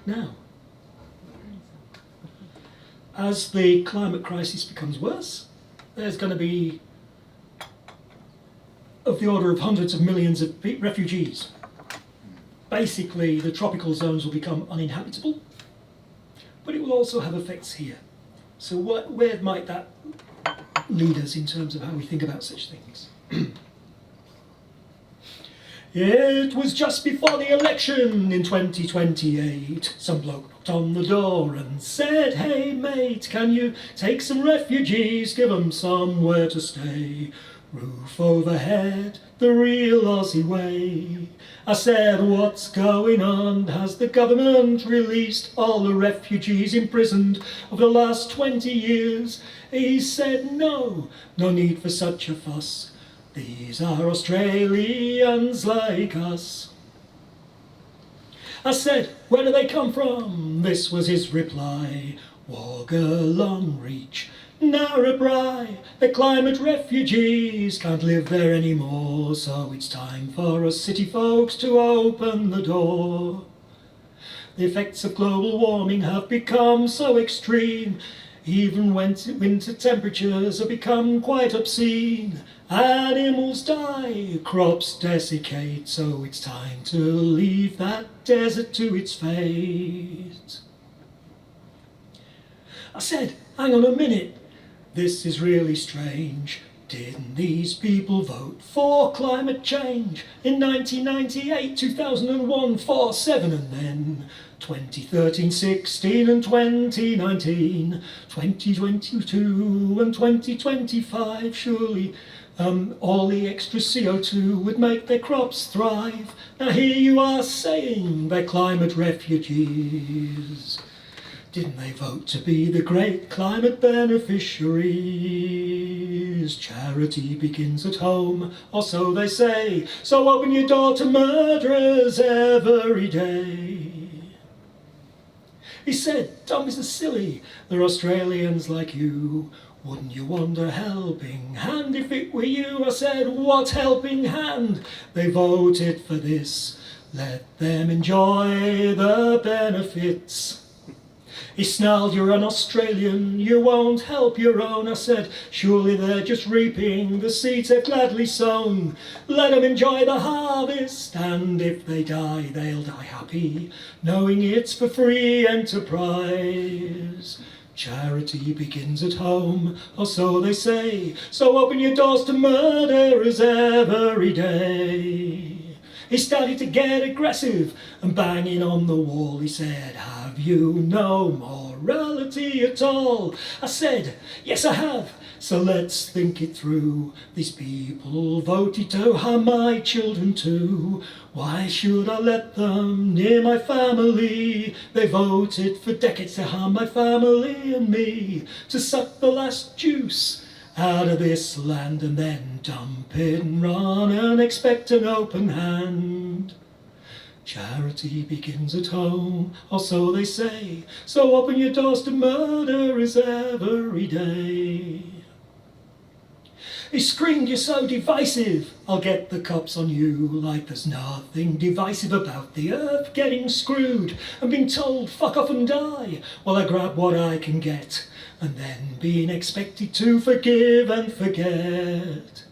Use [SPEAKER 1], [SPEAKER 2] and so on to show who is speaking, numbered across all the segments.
[SPEAKER 1] Now, as the climate crisis becomes worse, there's going to be of the order of hundreds of millions of refugees. Basically, the tropical zones will become uninhabitable, but it will also have effects here. So where might that lead us in terms of how we think about such things? It was just before the election in 2028. Some bloke knocked on the door and said, "Hey mate, can you take some refugees, give 'em somewhere to stay? Roof overhead, the real Aussie way." I said, "What's going on? Has the government released all the refugees imprisoned over the last 20 years? He said, no need for such a fuss. These are Australians like us." I said, "Where do they come from?" This was his reply: "Wagga, Longreach, Narrabri. The climate refugees can't live there anymore, so it's time for us city folks to open the door. The effects of global warming have become so extreme, even winter temperatures have become quite obscene. Animals die, crops desiccate, so it's time to leave that desert to its fate." I said, "Hang on a minute, this is really strange. Didn't these people vote for climate change in 1998, 2001, 4, 7, and then 2013, 16, and 2019, 2022, and 2025? Surely all the extra CO2 would make their crops thrive. Now here you are saying they're climate refugees. Didn't they vote to be the great climate beneficiaries? Charity begins at home, or so they say, so open your door to murderers every day." He said, "Don't be so silly, they're Australians like you. Wouldn't you want a helping hand if it were you?" I said, "What helping hand? They voted for this. Let them enjoy the benefits." He snarled, "You're an Australian, you won't help your own." I said, "Surely they're just reaping the seeds they've gladly sown. Let them enjoy the harvest, and if they die, they'll die happy, knowing it's for free enterprise. Charity begins at home, or so they say, so open your doors to murderers every day." He started to get aggressive and banging on the wall. He said, "Have you no morality at all?" I said, "Yes, I have. So let's think it through. These people voted to harm my children too. Why should I let them near my family? They voted for decades to harm my family and me, to suck the last juice out of this land and then dump it and run and expect an open hand. Charity begins at home, or so they say, so open your doors to murderers every day." He screamed, "You're so divisive, I'll get the cops on you," like there's nothing divisive about the earth getting screwed and being told fuck off and die while I grab what I can get, and then being expected to forgive and forget.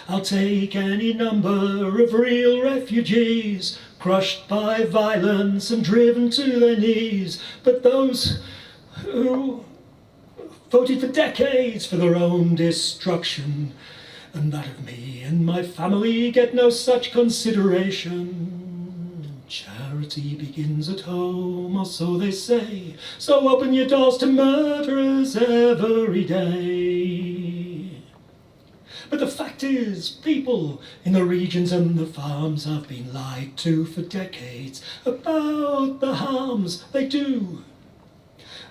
[SPEAKER 1] I'll take any number of real refugees, crushed by violence and driven to their knees, but those who voted for decades for their own destruction, and that of me and my family, get no such consideration. Charity begins at home, or so they say, so open your doors to murderers every day. But the fact is, people in the regions and the farms have been lied to for decades about the harms they do.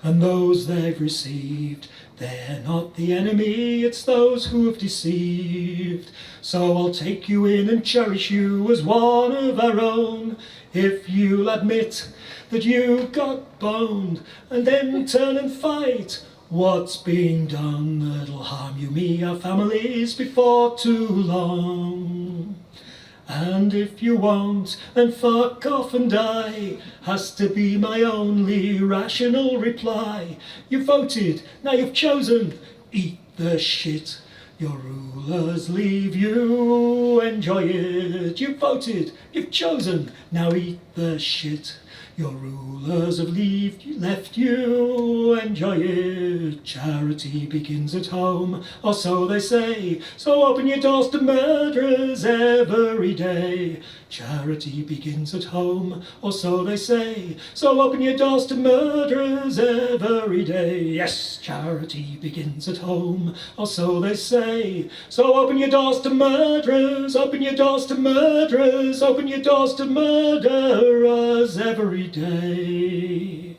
[SPEAKER 1] And those they've received, they're not the enemy, it's those who have deceived. So I'll take you in and cherish you as one of our own, if you'll admit that you got boned, and then turn and fight what's being done that'll harm you, me, our families before too long. And if you won't, then fuck off and die, has to be my only rational reply. You voted, now you've chosen, eat the shit. Your rulers leave you, enjoy it. You voted, you've chosen, now eat the shit. Your rulers have left you, enjoy it. Charity begins at home, or so they say. So open your doors to murderers every day. Charity begins at home, or so they say. So open your doors to murderers every day. Yes, charity begins at home, or so they say. So open your doors to murderers, open your doors to murderers, open your doors to murderers every day.